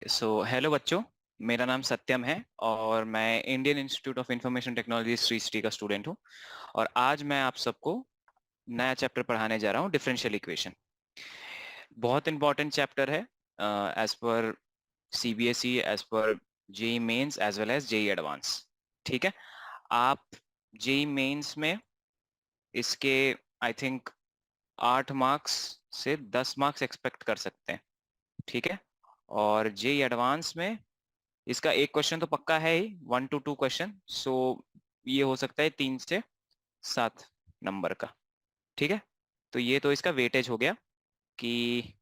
Hello बच्चों। मेरा नाम सत्यम है और मैं Indian institute of information technology Shri city का स्टूडेंट हूँ। और आज मैं आप सबको नया चैप्टर पढ़ाने जा रहा हूँ, डिफरेंशियल इक्वेशन। बहुत इंपॉर्टेंट चैप्टर है as per CBSE, as per JEE Mains as well as JEE Advance. ठीक है। आप जेई मेंस में इसके आई थिंक 8 मार्क्स से 10 मार्क्स एक्सपेक्ट कर सकते हैं। ठीक है। और जेई एडवांस में इसका एक क्वेश्चन तो पक्का है ही, 1 to 2 क्वेश्चन। ये हो सकता है 3 से 7 नंबर का। ठीक है। तो ये तो इसका वेटेज हो गया कि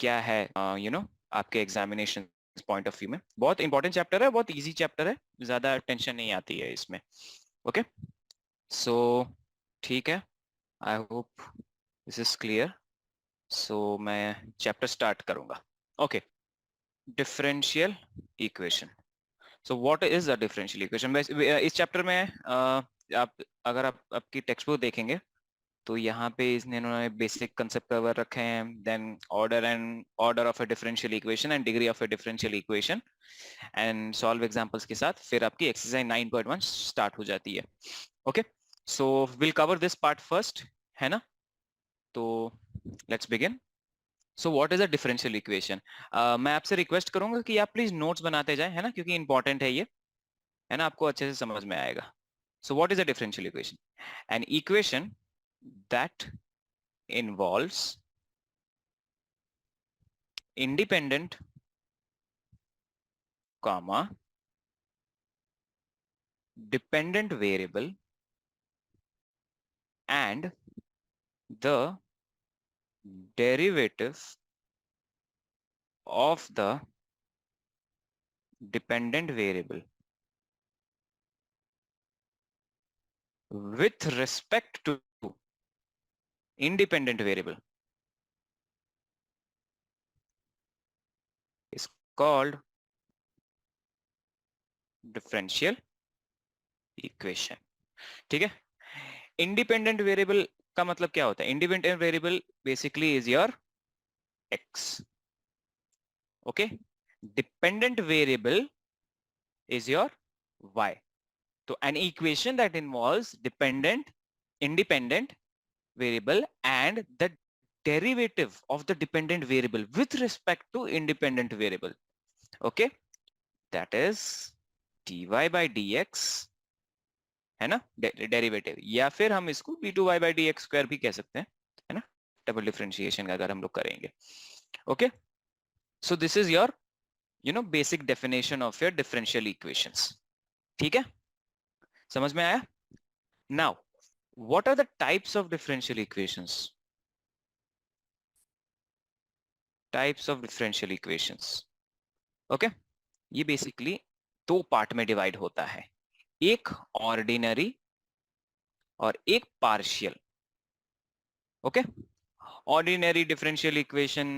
क्या है आपके एग्जामिनेशन पॉइंट ऑफ व्यू में। बहुत इंपॉर्टेंट चैप्टर है, बहुत इजी चैप्टर है, ज्यादा टेंशन नहीं आती है इसमें। ओके। सो ठीक है। I hope this is clear. मैं चैप्टर स्टार्ट करूंगा। Okay. Differential equation. So what is a differential equation? इस चैप्टर में आप अगर आप आपकी टेक्स्ट बुक देखेंगे तो यहाँ पे इन्होंने बेसिक कंसेप्ट कवर रखे हैं, then order of a differential equation and degree of a differential equation and solve examples के साथ फिर आपकी एक्सरसाइज 9.1 स्टार्ट हो जाती है। Okay. So will cover this part first, है ना? तो let's begin. So what is a differential equation? मैं आपसे रिक्वेस्ट करूंगा कि आप प्लीज नोट्स बनाते जाएं, है ना, क्योंकि इंपॉर्टेंट है ये, है ना, आपको अच्छे से समझ में आएगा। So what is a differential equation? An equation that involves independent comma dependent variable and the derivative of the dependent variable with respect to independent variable is called differential equation. ठीक है। इंडिपेंडेंट वेरिएबल का मतलब क्या होता है? Independent variable basically is your x। Okay. Dependent variable is your y. So an equation that involves independent variable and the derivative of the dependent variable with respect to independent variable. Okay, that is dy by dx, है ना, derivative, या फिर हम इसको b2y/dx² भी कह सकते हैं, है ना, डबल डिफरेंशिएशन का अगर हम लोग करेंगे। Okay. So this is your basic definition of your differential equations. ठीक है, समझ में आया? Now what are the types of differential equations? Types of differential equations. Okay, ये बेसिकली 2 पार्ट में डिवाइड होता है, एक ऑर्डिनरी और एक partial. Okay. Ordinary differential equation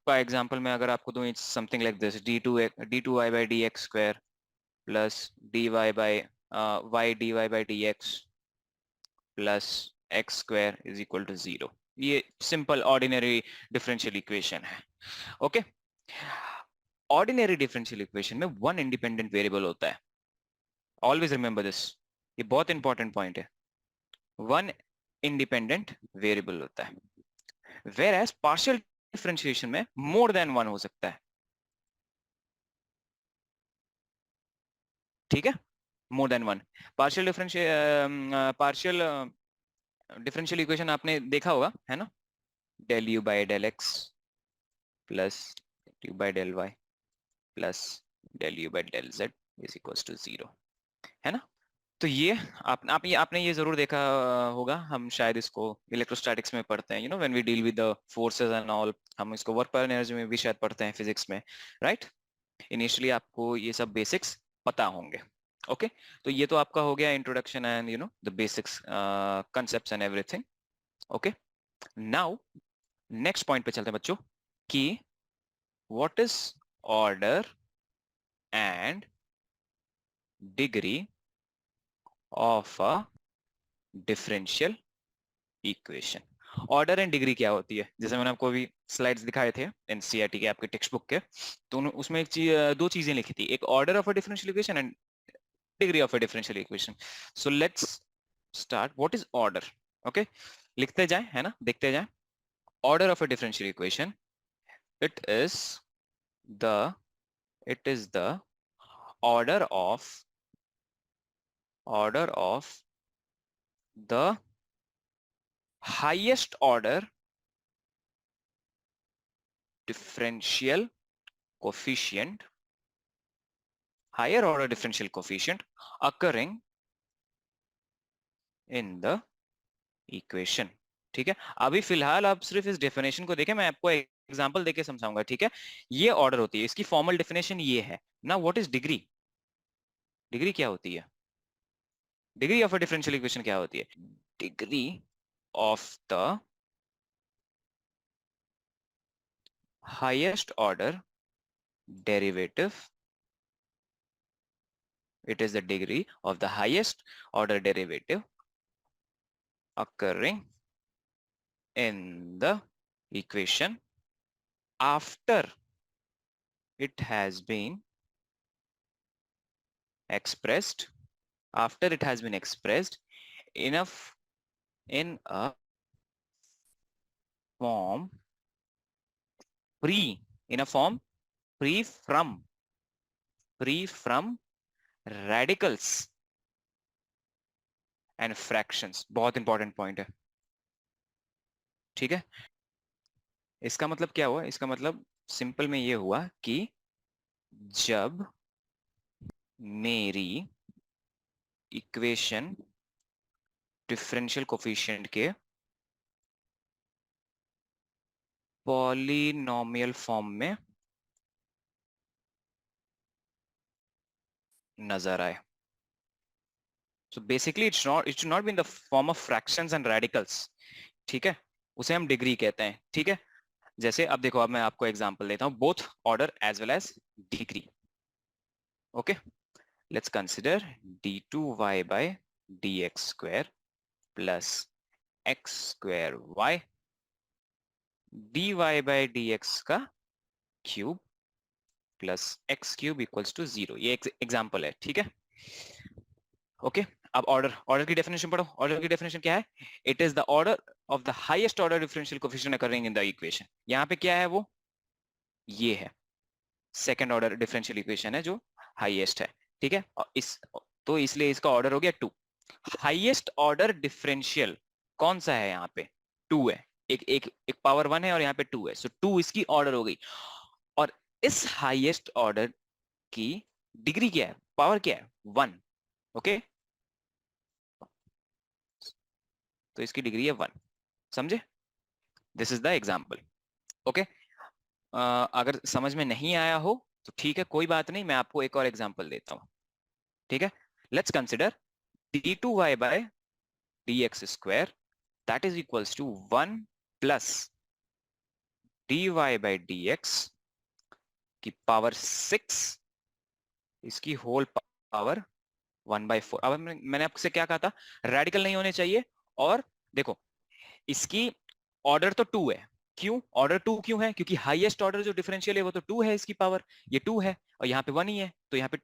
का एग्जांपल मैं अगर आपको दूं, it's something like this: d2y/dx² plus y/dx plus x² is equal to 0। ये सिंपल ऑर्डिनरी डिफरेंशियल इक्वेशन है। ओके। ऑर्डिनरी डिफरेंशियल इक्वेशन में वन इंडिपेंडेंट वेरिएबल होता है। ऑलवेज रिमेंबर दिस, ये बहुत इंपॉर्टेंट पॉइंट है। वन इंडिपेंडेंट वेरिएबल होता है, वेयर एज पार्शियल डिफरेंशिएशन में मोर देन वन हो सकता है। ठीक है, more than one. Partial differential equation आपने देखा होगा, है ना, del u by del x plus u by del y plus del u by del z is equal to 0, है ना? तो ये आपने ये जरूर देखा होगा, हम शायद इसको इलेक्ट्रोस्टैटिक्स में पढ़ते हैं, when we deal with the forces and all. हम इसको वर्क पर एनर्जी में भी शायद पढ़ते हैं, फिजिक्स में, राइट? इनिशियली आपको ये सब बेसिक्स पता होंगे। ओके। तो ये तो आपका हो गया introduction and the basics, concepts and everything. Okay. Now next point पे चलते हैं बच्चों, कि what is order and degree of a differential equation. Order and degree क्या होती है, जैसे मैंने आपको अभी स्लाइड्स दिखाए थे एनसीईआरटी के आपके टेक्स्ट बुक के, तो उसमें एक चीज, दो चीजें लिखी थी, एक order of a differential equation and degree of a differential equation. So let's start. What is order? Okay, लिखते जाए, है ना, देखते जाए. Order of a differential equation, it is the the order of the highest order differential coefficient, higher order differential coefficient occurring in the equation. ठीक है, अभी फिलहाल आप सिर्फ इस डेफिनेशन को देखें, मैं आपको एग्जांपल देके समझाऊंगा. ठीक है, ये ऑर्डर होती है, इसकी फॉर्मल डेफिनेशन ये है ना. What is degree? डिग्री क्या होती है? Degree of a differential equation क्या होती है? Degree of the highest order derivative, it is the degree of the highest order derivative occurring in the equation after it has been expressed, enough in a form free, free from radicals and fractions. बहुत important point है. ठीक है, इसका मतलब क्या हुआ? इसका मतलब सिंपल में ये हुआ कि जब मेरी इक्वेशन डिफरेंशियल कोफिशिएंट के पॉलिनोमियल फॉर्म में नजर आए. So basically it should not be in the form of fractions and radicals. ठीक है, उसे हम डिग्री कहते हैं. ठीक है, जैसे अब देखो, अब मैं आपको एग्जांपल देता हूं, both order as well as degree. Okay, let's consider d2y by dx square plus x square y dy by dx का cube plus x cube equals to 0. ये एग्जांपल है. ठीक है, ओके. अब ऑर्डर की डेफिनेशन पढ़ो. ऑर्डर की definition क्या है? It is the order of the highest order differential coefficient occurring in the equation. यहाँ पे क्या है? वो ये है, सेकंड ऑर्डर डिफरेंशियल इक्वेशन है जो हाईएस्ट है. ठीक है, और तो इसलिए इसका ऑर्डर हो गया 2. हाईएस्ट ऑर्डर डिफरेंशियल कौन सा है? यहाँ पे 2 है. एक पावर 1 है और यहाँ पे 2 है. सो 2 इसकी ऑर्डर हो गई. और इस हाईएस्ट ऑर्डर की डिग्री क्या है? पावर क्या है? 1. ओके, तो इसकी डिग्री है 1. समझे? This is the example. Okay, अगर समझ में नहीं आया हो तो ठीक है, कोई बात नहीं, मैं आपको एक और एग्जाम्पल देता हूं. ठीक है, let's consider d2y by dx square that is equals to 1 plus dy by dx की पावर 6, इसकी होल पावर 1/4. अब मैंने आपसे क्या कहा था? रेडिकल नहीं होने चाहिए. और देखो, इसकी ऑर्डर तो 2 है. क्यों ऑर्डर 2 क्यों है? क्योंकि हाईएस्ट ऑर्डर जो डिफरेंशियल है वो तो 2 है, इसकी पावर ये 2 है और यहाँ पे 1 ही है, तो यहाँ पे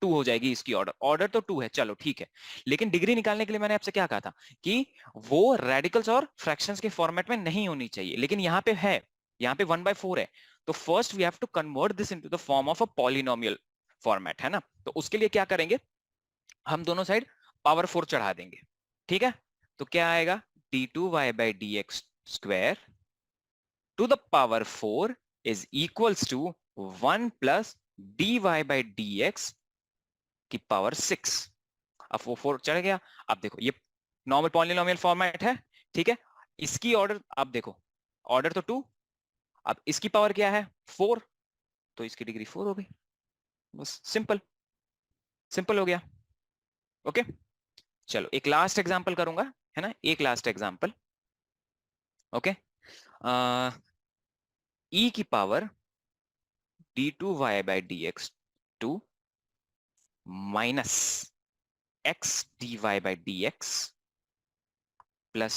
2 हो जाएगी इसकी ऑर्डर. ऑर्डर तो 2 है, चलो ठीक है. लेकिन डिग्री निकालने के लिए मैंने आपसे क्या कहा था कि वो रेडिकल्स और फ्रैक्शंस के फॉर्मेट में नहीं होनी चाहिए, लेकिन यहाँ पे है. यहाँ पे 1/4 है. तो first we have to convert this into the form of a polynomial format, है ना. तो उसके लिए क्या करेंगे? हम दोनों साइड पावर 4 चढ़ा देंगे. ठीक है, तो क्या आएगा? d2y by dx square to the power 4 is equals to 1 plus dy by dx की पावर 6. अब वो 4 चढ़ गया. अब देखो, ये नॉर्मल पॉलिनोमियल फॉर्मेट है. ठीक है, इसकी ऑर्डर आप देखो, ऑर्डर तो 2, अब इसकी पावर क्या है? 4, तो इसकी डिग्री 4 हो गई. बस सिंपल, सिंपल हो गया. ओके, चलो एक लास्ट एग्जांपल करूंगा, है ना, एक लास्ट एग्जांपल. ओके, e की power d2y by dx 2 minus x dy by dx plus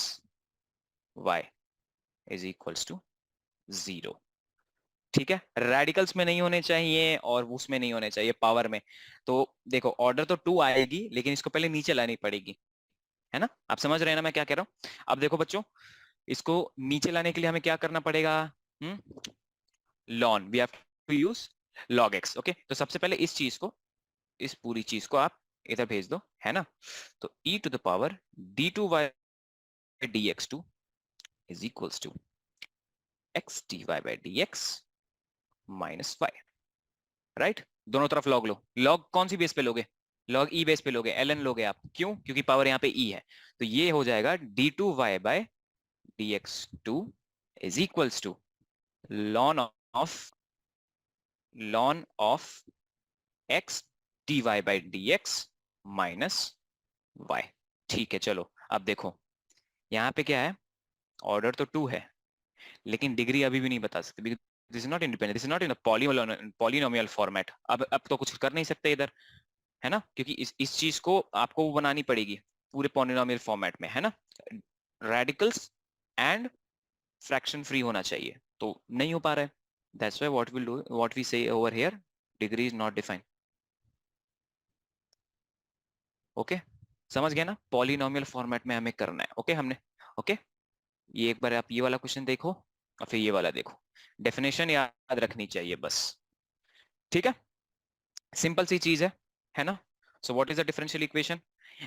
y is equals to 0। ठीक है, रेडिकल्स में नहीं होने चाहिए और उसमें नहीं होने चाहिए, पावर में। तो देखो ऑर्डर तो 2 आएगी, लेकिन इसको पहले नीचे लानी पड़ेगी, है ना? आप समझ रहे हैं ना मैं क्या कह रहा हूं? अब देखो बच्चों, इसको नीचे लाने के लिए हमें क्या करना पड़ेगा? Ln we have to use log x. Okay, तो सबसे पहले इस चीज को, इस पूरी चीज को आप इधर भेज दो, है ना? तो e to the power d2y dx2 is equals to x dy by dx minus y। Right, दोनों तरफ लॉग लो। लॉग कौन सी बेस पे लोगे? लॉग ई बेस पे लोगे, ln लोगे आप। क्यों? क्योंकि पावर यहाँ पे ई है। तो ये हो जाएगा d2y by dx2 is equals to ln of x dy by dx minus y। ठीक है, चलो अब देखो यहाँ पे क्या है, ऑर्डर तो 2 है, लेकिन डिग्री अभी भी नहीं बता सकते, this is not independent, this is not in polynomial format. अब तो कुछ कर नहीं सकते इधर, है ना? क्योंकि इस चीज को आपको वो बनानी पड़ेगी पूरे पॉलिनोमियल फॉर्मेट में, है ना? रेडिकल्स एंड फ्रैक्शन फ्री होना चाहिए, तो नहीं हो पा रहा है। That's why what will do, what we say over here, degree is not defined. Okay, समझ गया ना? पॉलिनोमियल फॉर्मेट में हमें करना है। ओके हमने, ओके, ये एक बार आप ये वाला क्वेश्चन देखो और फिर ये वाला देखो, डेफिनेशन याद रखनी चाहिए बस। ठीक है, सिंपल सी चीज है ना? So what is the differential equation?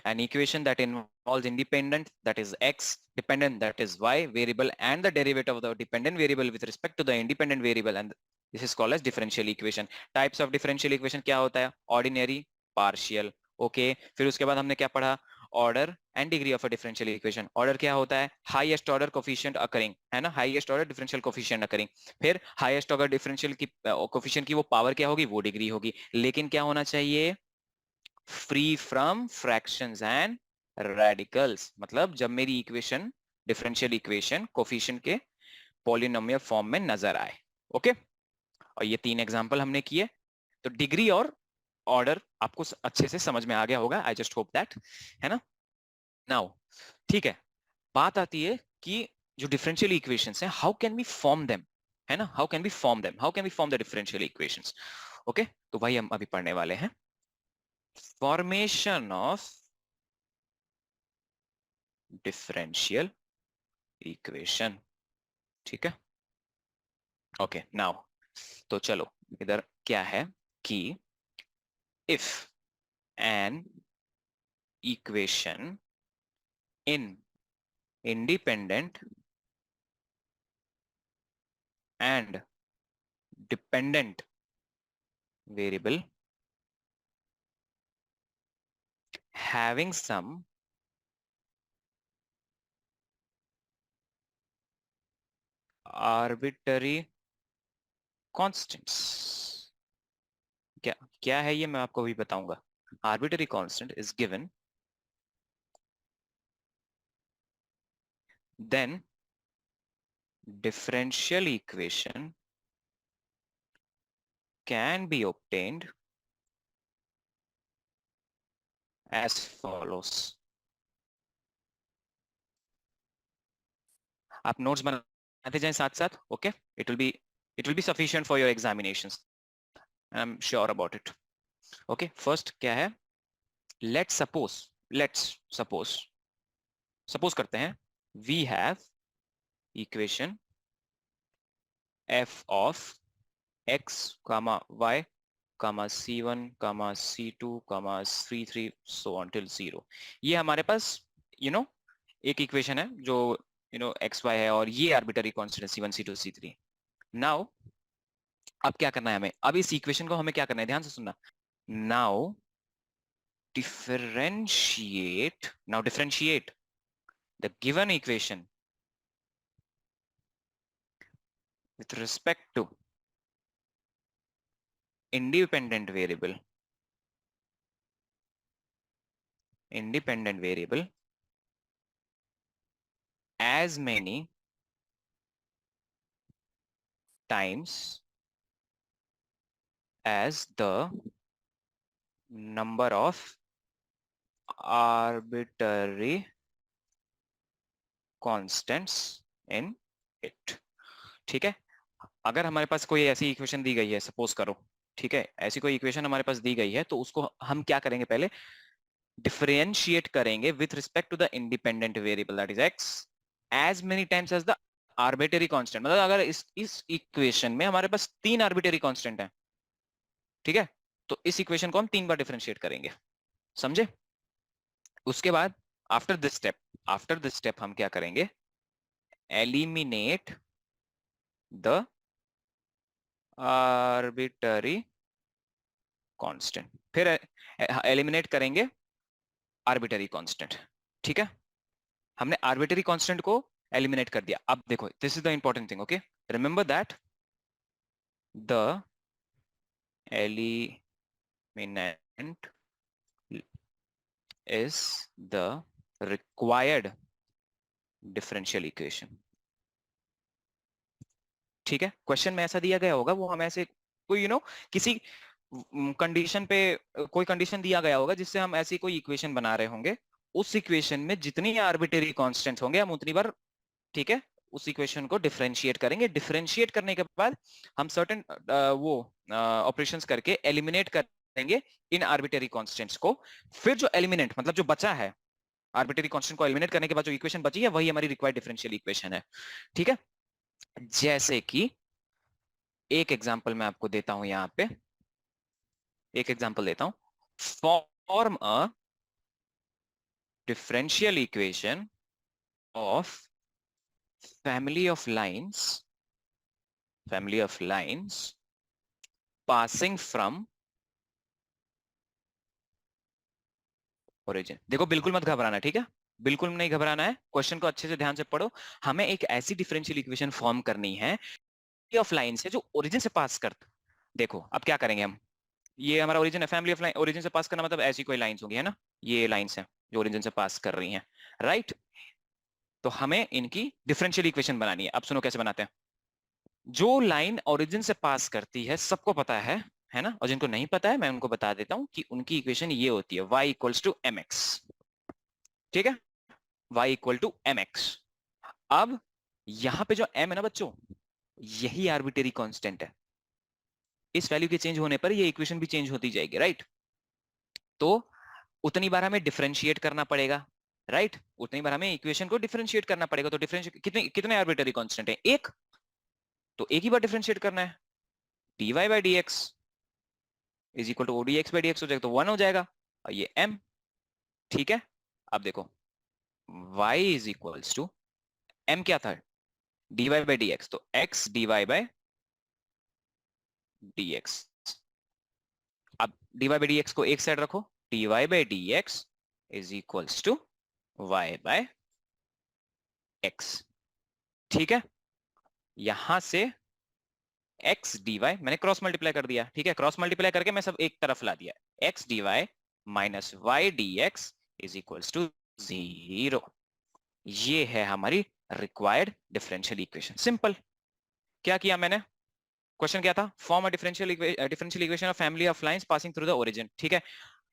An equation that involves independent, that is x, dependent, that is y variable, and the derivative of the dependent variable with respect to the independent variable, and this is called as differential equation. Types of differential equation क्या होता है? Ordinary, partial, okay. फिर उसके बाद हमने क्या पढ़ा? Order and degree of a differential equation. Order क्या होता है? हाईएस्ट ऑर्डर कोफिशिएंट अकरिंग, है ना? Highest order differential coefficient occurring. फिर हाईएस्ट ऑर्डर डिफरेंशियल की कोफिशिएंट की वो पावर क्या होगी? वो डिग्री होगी। लेकिन क्या होना चाहिए? Free from fractions and radicals. मतलब जब मेरी इक्वेशन, डिफरेंशियल इक्वेशन कोफिशिएंट के पॉलिनोमियल फॉर्म में नजर आए। ओके, और ये 3 एग्जांपल हमने किए। तो डिग्री और ऑर्डर आपको अच्छे से समझ में आ गया होगा, आई जस्ट होप दैट, है ना? नाउ ठीक है, बात आती है कि जो डिफरेंशियल इक्वेशंस हैं, how can we form them, है ना? How can we form them, how can we form the differential equations? Okay, तो वही हम अभी पढ़ने वाले हैं, फॉर्मेशन ऑफ डिफरेंशियल इक्वेशन। ठीक है, ओके नाउ, तो चलो इधर क्या है कि if an equation in independent and dependent variable having some arbitrary constants, क्या क्या है ये मैं आपको अभी बताऊंगा। arbitrary constant is given, then differential equation can be obtained as follows। आप नोट्स बनाते जाएं साथ साथ, okay? It will be sufficient for your examinations, I am sure about it. Okay, first क्या है? लेट्स सपोज सपोज करते हैं, we have equation f of x comma y comma c1 comma c2 comma c3 so on till 0। ये हमारे पास you you no know, एक equation है जो x Y है, और ये arbitrary constant c1 c2 c3। Now अब क्या करना है हमें? अब इस इक्वेशन को हमें क्या करना है, ध्यान से सुनना। Now differentiate the given equation with respect to independent variable as many times as the number of arbitrary constants in it. ठीक है, अगर हमारे पास कोई ऐसी इक्वेशन दी गई है, सपोज करो, ठीक है, ऐसी कोई इक्वेशन हमारे पास दी गई है, तो उसको हम क्या करेंगे, पहले डिफरेंशिएट करेंगे with respect to the independent variable that is x as many times as the arbitrary constant. मतलब अगर इस इक्वेशन में हमारे पास 3 आर्बिटरी कांस्टेंट है, ठीक है, तो इस इक्वेशन को हम 3 बार डिफरेंशिएट करेंगे, समझे? उसके बाद आफ्टर दिस स्टेप हम क्या करेंगे, एलिमिनेट द आर्बिटरी कांस्टेंट, फिर एलिमिनेट करेंगे आर्बिटरी कांस्टेंट। ठीक है, हमने आर्बिटरी कांस्टेंट को एलिमिनेट कर दिया। अब देखो, this is the important thing, okay, remember that the eliminant is the required differential equation. ठीक है, क्वेश्चन में ऐसा दिया गया होगा, वो हम ऐसे कोई किसी कंडीशन पे कोई कंडीशन दिया गया होगा जिससे हम ऐसी कोई इक्वेशन बना रहे होंगे, उस इक्वेशन में जितनी आर्बिटरी कांस्टेंट्स होंगे हम उतनी बार, ठीक है, उस इक्वेशन को डिफरेंशिएट करेंगे। डिफरेंशिएट करने के बाद हम सर्टेन वो ऑपरेशंस करके एलिमिनेट करेंगे इन आर्बिटरी कांस्टेंट्स को। फिर जो एलिमिनेंट मतलब जो बचा है, आर्बिटरी कांस्टेंट को एलिमिनेट करने के बाद जो इक्वेशन बची है वही हमारी रिक्वायर्ड डिफरेंशियल इक्वेशन है। ठीक है, जैसे कि एक एग्जांपल मैं आपको देता हूं, यहां पे एक एग्जांपल देता हूं। Form a differential equation of family of lines passing from origin। देखो बिल्कुल मत घबराना, ठीक है, बिल्कुल नहीं घबराना है, क्वेश्चन को अच्छे से ध्यान से पढ़ो। हमें एक ऐसी डिफरेंशियल इक्वेशन फॉर्म करनी है ऑफ लाइन से जो ओरिजिन से पास कर। देखो अब क्या करेंगे हम, ये हमारा ओरिजिन है, फैमिली ऑफ लाइन, ओरिजिन से पास करना मतलब ऐसी कोई लाइंस होंगी, है ना, ये लाइंस हैं जो ओरिजिन से पास कर रही हैं, राइट। तो हमें इनकी डिफरेंशियल इक्वेशन बनानी है। अब सुनो कैसे बनाते हैं। जो लाइन ओरिजिन से पास करती है सबको पता है ना, और जिनको नहीं पता है मैं उनको बता देता हूं कि उनकी इक्वेशन ये होती है y equals to m x. ठीक है, y equal to m x. अब यहां पे जो m है ना बच्चों, यही आर्बिटरी कांस्टेंट है। इस वैल्यू के चेंज होने पर ये इक्वेशन भी चेंज होती जाएगी, राइट। तो उतनी बार हमें डिफरेंशिएट करना पड़ेगा, राइट, उतनी बार हमें इक्वेशन को डिफरेंशिएट करना पड़ेगा। तो डिफरेंशिएट कितने कितने आर्बिटरी कांस्टेंट है, एक, तो एक ही बार डिफरेंशिएट करना है। dy by D x is equal to o d x by D x हो जाएगा, तो 1 हो जाएगा, और ये m। ठीक है, अब देखो y is equals to m क्या था, dy बाई डी एक्स, तो x dy by D x. अब dy बाई डी एक्स को एक साइड रखो, dy by D x is equals to y by x। ठीक है, यहां से x dy मैंने क्रॉस मल्टीप्लाई कर दिया, ठीक है, क्रॉस मल्टीप्लाई करके मैं सब एक तरफ ला दिया, x dy minus y dx is equals to 0। ये है हमारी रिक्वायर्ड डिफरेंशियल इक्वेशन, सिंपल। क्या किया मैंने, क्वेश्चन क्या था, form a differential equation of family of lines passing through the origin. ठीक है,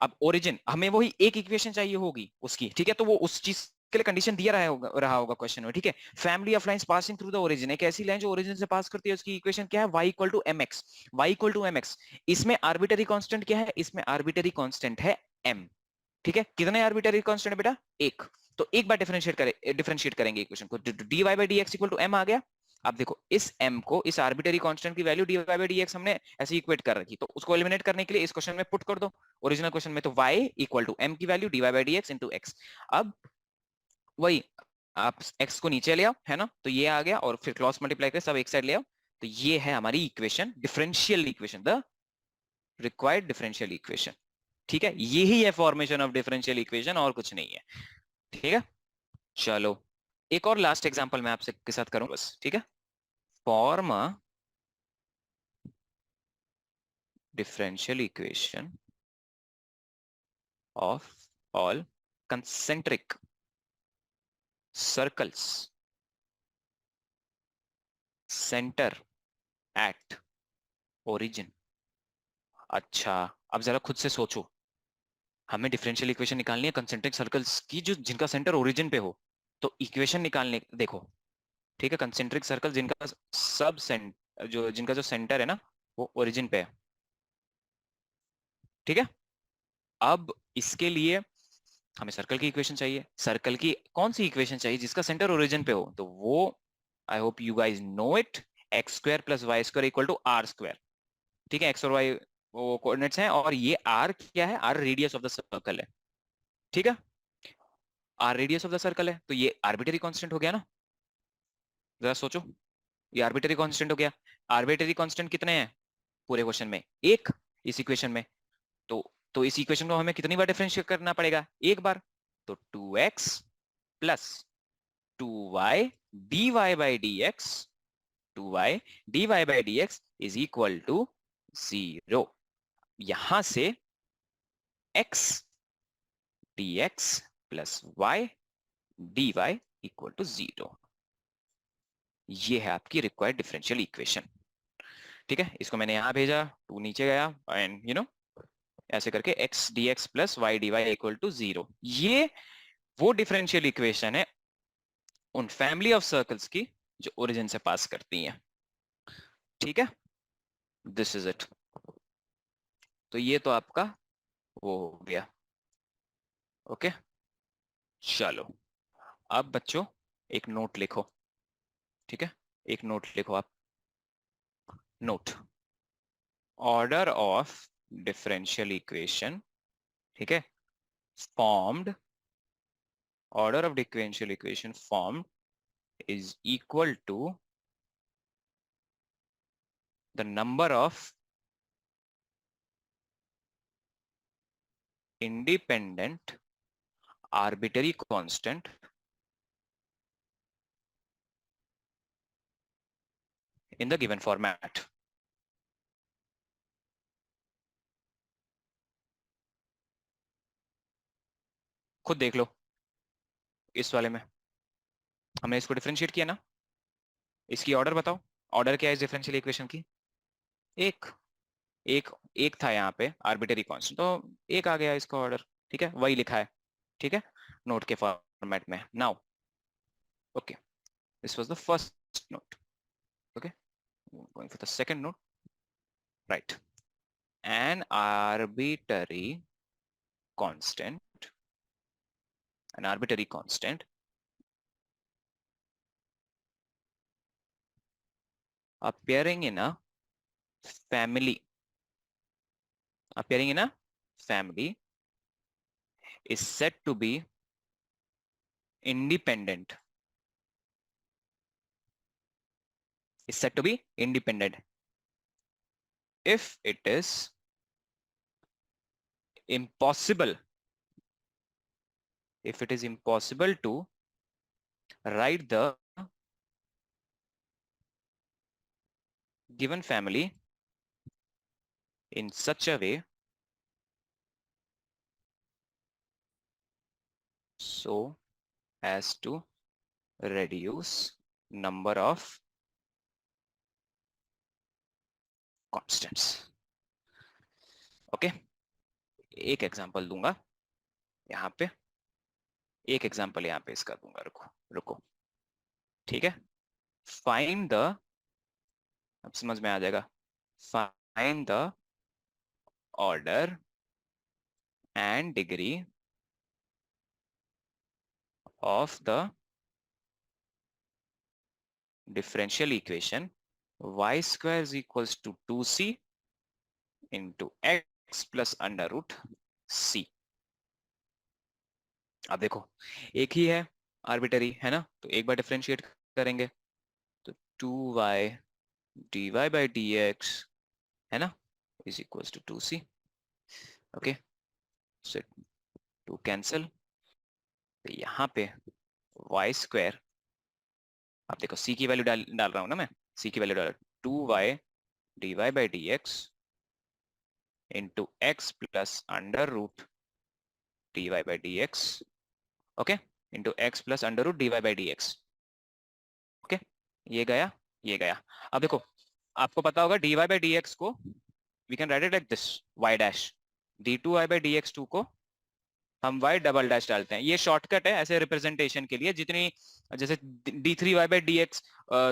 अब ओरिजिन हमें वही एक इक्वेशन चाहिए होगी उसकी, ठीक है, तो वो उस चीज के लिए कंडीशन दिया रहा होगा क्वेश्चन में, ठीक है। Family of lines passing through the origin, एक ऐसी लाइन जो ओरिजिन से पास करती है, उसकी इक्वेशन क्या है, y equal to m x. y equal to m x, इसमें आर्बिटरी कांस्टेंट क्या है, इसमें आर्बिटरी कांस्टेंट है m। ठीक है, कितने आर्बिटरी कांस्टेंट है बेटा, एक। तो एक बार डिफरेंशिएट करेंगे इक्वेशन को, dy by D x equal to m आ गया। अब देखो इस m को, इस आर्बिटरी कांस्टेंट की value dy by D x हमने ऐसे इक्वेट कर रखी, तो उसको एलिमिनेट करने के लिए इस क्वेश्चन में पुट कर दो। ओरिजिनल क्वेश्चन में तो y इक्वल टू m की value dy by D x into x. अब वही आप x को नीचे ले आओ, है ना, तो ये आ गया, और फिर क्रॉस मल्टीप्लाई करके सब एक साइड ले आओ, तो ये है हमारी equation, differential equation, the required differential equation. ठीक है, यही है फॉर्मेशन ऑफ डिफरेंशियल इक्वेशन, और कुछ नहीं है। ठीक है, चलो एक और लास्ट एग्जांपल मैं आपसे के साथ करूं बस, ठीक है। Form a differential equation of all concentric circles centre at origin. अच्छा, अब जरा खुद से सोचो, हमें डिफरेंशियल इक्वेशन निकालनी है कंसेंट्रिक सर्कल्स की जो जिनका सेंटर ओरिजिन पे हो, तो इक्वेशन निकालने देखो, ठीक है, कंसेंट्रिक सर्कल जिनका सब जिनका जो सेंटर है ना वो ओरिजिन पे है, ठीक है। अब इसके लिए हमें सर्कल की इक्वेशन चाहिए। सर्कल की कौन सी इक्वेशन चाहिए? जिसका सेंटर ओरिजिन पे हो, तो वो I hope you guys know it, x square plus y square equal to r square, ठीक है। एक्स और वाई वो कोऑर्डिनेट्स हैं, और ये आर क्या है? R radius of the circle है, ठीक है। R radius of the circle है, तो ये आर्बिटरी कांस्टेंट हो गया ना। जरा सोचो, ये आर्बिटरी कांस्टेंट हो गया। आर्बिटरी कांस्टेंट कितने हैं पूरे क्वेश्चन में? एक, इस इक्वेशन में। तो इस इक्वेशन को हमें कितनी बार डिफरेंशिएट करना पड़ेगा? एक बार। तो 2x plus 2y dy by D x, 2y dy by D x is equal to 0। यहां से x dx plus y dy equal to 0। ये है आपकी रिक्वायर्ड डिफरेंशियल इक्वेशन, ठीक है। इसको मैंने यहां भेजा, 2 नीचे गया, एंड ऐसे करके x dx plus y dy equal to 0। ये वो डिफरेंशियल इक्वेशन है उन फैमिली ऑफ सर्कल्स की जो ओरिजिन से पास करती हैं, ठीक है। This is it. तो ये तो आपका वो हो गया, ओके। चलो, अब बच्चों एक नोट लिखो, ठीक है। एक नोट लिखो आप। Note, order of differential equation, ठीक है, formed, order of differential equation formed is equal to the number of independent arbitrary constant in the given format। खुद देख लो, इस वाले में हमने इसको डिफरेंशिएट किया ना। इसकी ऑर्डर बताओ, ऑर्डर क्या है इस डिफरेंशियल इक्वेशन की? एक, एक, एक था यहाँ पे आर्बिटरी कांस्टेंट, तो एक आ गया इसका ऑर्डर, ठीक है, वही लिखा है, ठीक है, नोट के फॉर्मेट में। Now okay, this was the first note, okay, going for the second note, right. N arbitrary constant, an arbitrary constant appearing in a family, appearing in a family is said to be independent, is said to be independent if it is impossible, if it is impossible to write the given family in such a way so as to reduce number of constants, okay. एक example दूंगा यहाँ पे, एक example यहाँ पे इसका दूंगा, रुको रुको, ठीक है। फाइंड द, अब समझ में आ जाएगा, find the order and degree of the differential equation y square is equals to 2c into x plus under root c। अब देखो, एक ही है, आर्बिटरी है ना, तो एक बार डिफरेंशिएट करेंगे, तो 2y dy by dx है ना is equals to 2c, okay. So 2 cancel, तो यहाँ पे y स्क्वायर, अब देखो c की वैल्यू डाल रहा हूं ना मैं, c की वैल्यू डाल, 2y dy by dx into x plus under root dy by dx, okay, into x plus under root dy by dx, okay. ये गया, ये गया। अब देखो, आपको पता होगा dy by dx को we can write it like this, y dash, d2y by dx2 को हम y डबल डैश डालते हैं। ये शॉर्टकट है ऐसे रिप्रेजेंटेशन के लिए, जितनी जैसे d3y बाई डी एक्स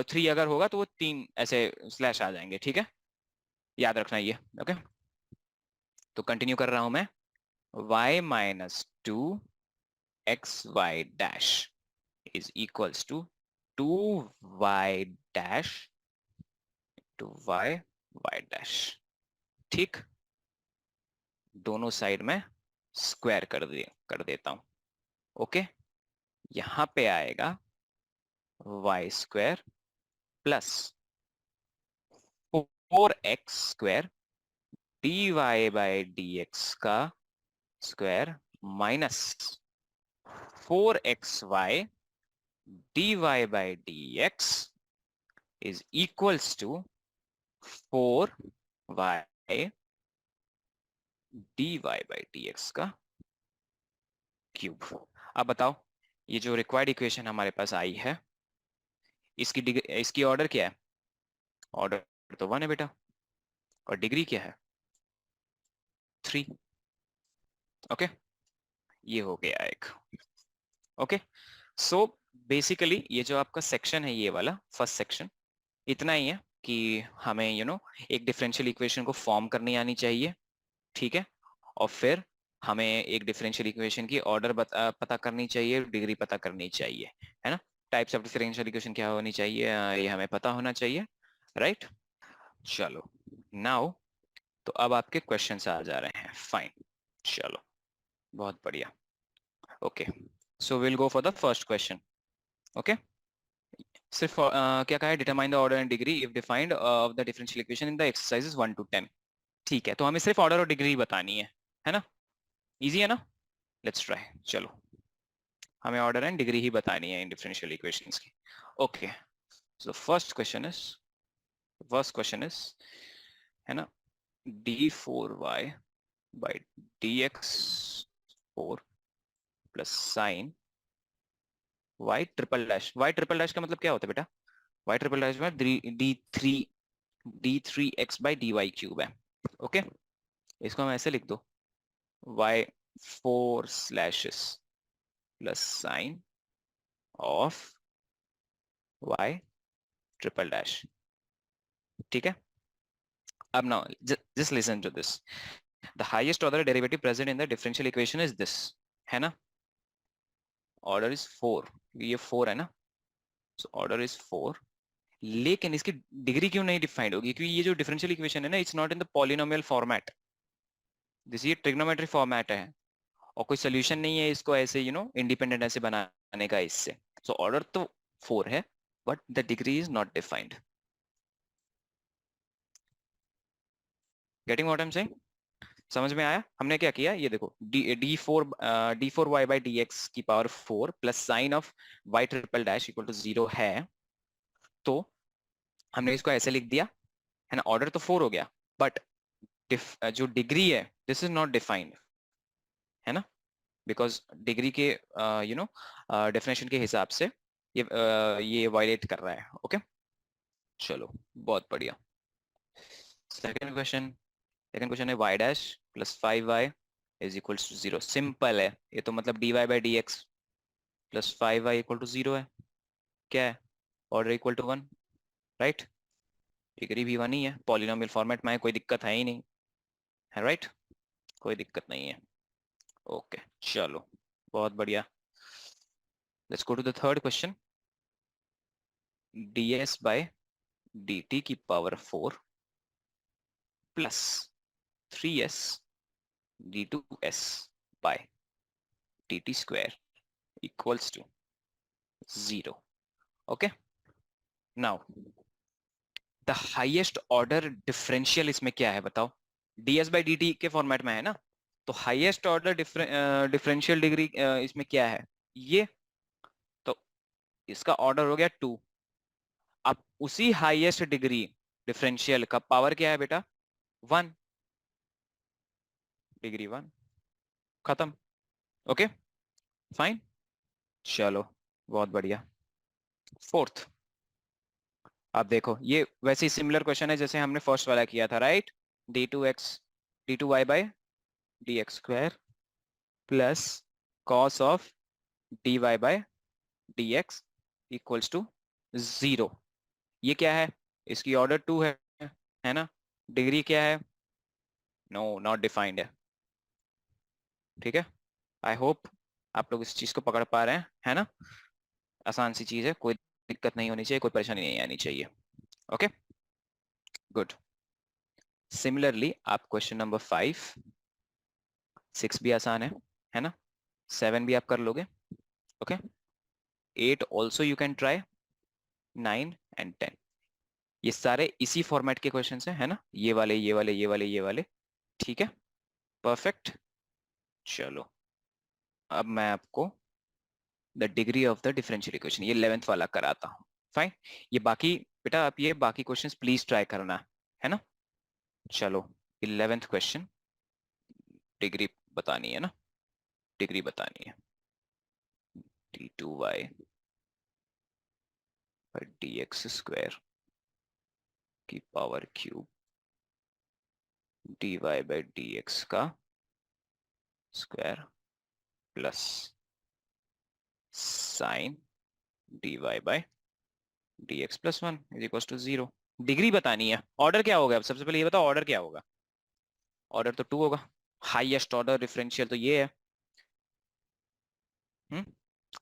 3 अगर होगा तो वो 3 ऐसे स्लैश आ जाएंगे, ठीक है, याद रखना ये। ओके, तो कंटिन्यू कर रहा हूं मैं। y minus 2xy dash is equals to 2y dash two y dash, ठीक। दोनों साइड में स्क्वायर कर देता हूं। ओके, यहां पे आएगा y square plus 4x square dy by dx का square minus 4xy dy by dx is equals to 4y dy by dx का क्यूब। अब बताओ, ये जो रिक्वायर्ड इक्वेशन हमारे पास आई है, इसकी ऑर्डर क्या है? ऑर्डर तो 1 है बेटा, और डिग्री क्या है? 3। ओके, ये हो गया एक। ओके, सो बेसिकली ये जो आपका सेक्शन है, ये वाला फर्स्ट सेक्शन, इतना ही है कि हमें एक डिफरेंशियल इक्वेशन को फॉर्म करनी आनी चाहिए, ठीक है, और फिर हमें एक डिफरेंशियल इक्वेशन की ऑर्डर पता करनी चाहिए, डिग्री पता करनी चाहिए, है ना। टाइप्स ऑफ डिफरेंशियल इक्वेशन क्या होनी चाहिए, ये हमें पता होना चाहिए, राइट। चलो, नाउ तो अब आपके क्वेश्चंस आ जा रहे हैं। फाइन, चलो, बहुत बढ़िया। Okay, so will go for the first question. Okay, सिर्फ क्या कहा है, determine the order and degree if defined of the differential equation in the exercises 1 to 10। ठीक है, तो हमें सिर्फ ऑर्डर और डिग्री बतानी है ना। इजी है ना, लेट्स ट्राई। चलो, हमें ऑर्डर एंड डिग्री ही बतानी है इन डिफरेंशियल इक्वेशंस की। Okay, so first question is, है ना, d4y by dx4 plus sign y triple dash का मतलब क्या होता है बेटा? y ट्रिपल डैश में d3 x by dy cube है। ओके, इसको हम ऐसे लिख दो, y 4 slashes plus sign of y triple dash, ठीक है। अब now just listen to this, the highest order derivative present in the differential equation is this, है ना। ऑर्डर इज 4, ये 4 है ना, सो ऑर्डर इज 4, लेकिन इसकी डिग्री क्यों नहीं डिफाइंड होगी? क्योंकि ये जो डिफरेंशियल इक्वेशन है ना, it's not in the polynomial format, this ये ट्रिग्नोमेट्री फॉर्मेट है, और कोई सोल्यूशन नहीं है इसको ऐसे इंडिपेंडेंट ऐसे बनाने का इससे। सो ऑर्डर तो 4 है, but the degree is not defined. Getting what I am saying? समझ में आया? हमने क्या किया, ये देखो, D four Y by D x की power 4 plus sign of Y triple dash equal to 0 है, तो हमने इसको ऐसे लिख दिया, है ना। ऑर्डर तो 4 हो गया, बट जो डिग्री है दिस इज नॉट डिफाइंड, है ना, बिकॉज डिग्री के डेफिनेशन के हिसाब से ये वायलेट कर रहा है। ओके, चलो, बहुत बढ़िया। सेकंड क्वेश्चन है y dash plus 5y is equal to 0। Simple है ये तो, मतलब dy by D x plus 5y equal to 0 है। क्या है? Order equal to 1, right. Degree भी 1 ही है, पॉलिनोमियल फॉर्मेट में है, कोई दिक्कत है ही नहीं, है, राइट, कोई दिक्कत नहीं है। ओके, चलो, बहुत बढ़िया। Let's go to the third question, ds by dt की power 4 plus 3s d2s by dt square equals to 0। Okay, now the highest order differential इसमें क्या है बताओ? ds बाई dt के फॉर्मेट में है ना, तो हाईएस्ट ऑर्डर डिफरेंशियल डिग्री इसमें क्या है? ये तो इसका ऑर्डर हो गया 2। अब उसी हाईएस्ट डिग्री डिफरेंशियल का पावर क्या है बेटा? 1, डिग्री 1, खत्म। ओके, फाइन, चलो, बहुत बढ़िया। फोर्थ, अब देखो, ये वैसे ही सिमिलर क्वेश्चन है जैसे हमने फर्स्ट वाला किया था, right. D two y by D x square plus cos of d y by d x equals to 0। ये क्या है? इसकी ऑर्डर 2 है ना? डिग्री क्या है? नो, नॉट डिफाइंड है। ठीक है, आई होप आप लोग इस चीज को पकड़ पा रहे हैं, है ना? आसान सी चीज है, कोई दिक्कत नहीं होनी चाहिए, कोई परेशानी नहीं आनी चाहिए। Okay, good. सिमिलरली आप क्वेश्चन नंबर 5, 6 भी आसान है ना? 7 भी आप कर लोगे। Okay, 8 also you can try, 9 and 10। ये सारे इसी फॉर्मेट के क्वेश्चन है ना? ये वाले, ये वाले, ये वाले, ये वाले। ठीक है, परफेक्ट। चलो, अब मैं आपको the degree of the differential equation, ये 11th वाला कराता हूँ। फाइन। ये बाकी, बेटा आप ये बाकी क्वेश्चंस प्लीज ट्राई करना, है ना? चलो, 11th क्वेश्चन, डिग्री बतानी है ना? डिग्री बतानी है। d2y पर dx स्क्वायर की power cube dy by dx का square plus sine dy by dx plus 1 is equal to 0। Degree बतानी है। ऑर्डर क्या होगा? अब सबसे पहले ये बताओ, ऑर्डर क्या होगा? ऑर्डर तो 2 होगा। हाईएस्ट ऑर्डर डिफरेंशियल तो ये है। हम्म,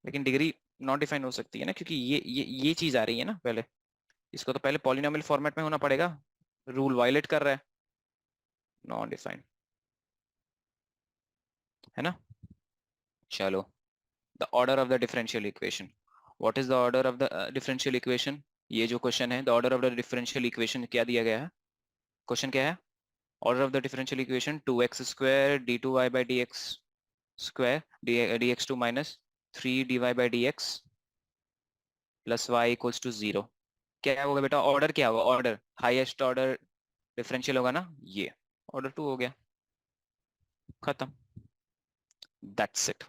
लेकिन डिग्री नॉट डिफाइन हो सकती है ना, क्योंकि ये चीज आ रही है ना पहले। इसको तो पहले पॉलिनोमियल फॉर्मेट में होना पड़ेगा। रूल वायलेट कर रहा है, नॉट डिफाइंड, है ना? चलो, the order of the differential equation. What is the order of the differential equation? ये जो क्वेश्चन है, the order of the differential equation क्या दिया गया है? क्वेश्चन क्या है? Order of the differential equation 2x square d2y by dx square dx two minus 3 dy by dx plus y equals to 0। क्या होगा बेटा? ऑर्डर क्या होगा? ऑर्डर हाईएस्ट ऑर्डर डिफरेंशियल होगा ना, ये ऑर्डर 2 हो गया, खत्म। That's it.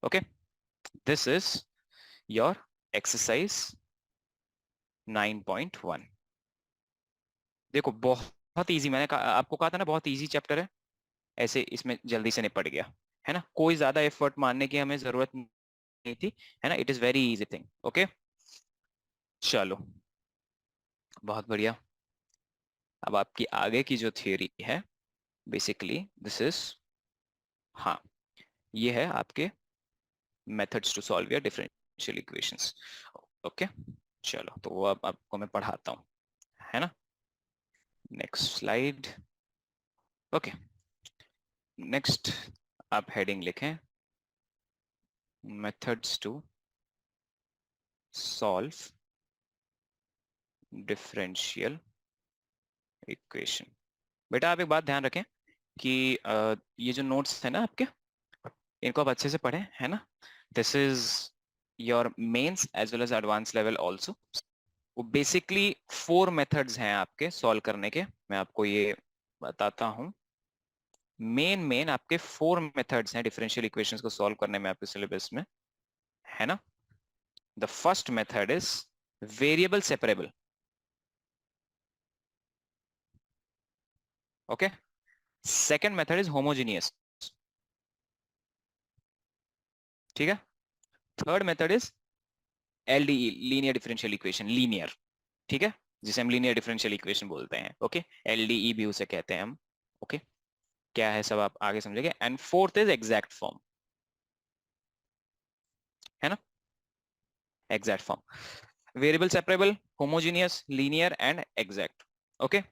Okay, this is your exercise 9.1। देखो, बहुत इजी, मैंने आपको कहा था ना बहुत इजी चैप्टर है, ऐसे इसमें जल्दी से निपट गया, है ना? कोई ज्यादा एफर्ट मारने की हमें जरूरत नहीं थी, है ना? It is very easy thing. Okay, चलो, बहुत बढ़िया। अब आपकी आगे की जो थियोरी है, बेसिकली दिस इज, हाँ, ये है आपके methods to solve your differential equations. Okay, चलो, तो वो अब आपको मैं पढ़ाता हूँ, है ना? Next slide. ओके, नेक्स्ट आप हेडिंग लिखें, methods to solve differential equation. बेटा आप एक बात ध्यान रखें कि ये जो नोट्स है ना आपके, इनको आप अच्छे से पढ़ें, है ना? This is your mains as well as advance level also. वो बेसिकली 4 मेथड्स हैं आपके सॉल्व करने के, मैं आपको ये बताता हूँ। मेन आपके 4 मेथड्स हैं डिफरेंशियल इक्वेशंस को सॉल्व करने में आपके सिलेबस में, है ना? The first method is variable separable. Okay, second method is homogeneous. ठीक है, third method is LDE, linear differential equation, linear. ठीक है, जिसे हम लीनियर डिफरेंशियल इक्वेशन बोलते हैं। ओके, एलडीई भी उसे कहते हैं हम। ओके, क्या है सब आप आगे समझेंगे। And fourth is exact form, है ना? Exact form, variable separable, homogeneous, linear and exact. Okay,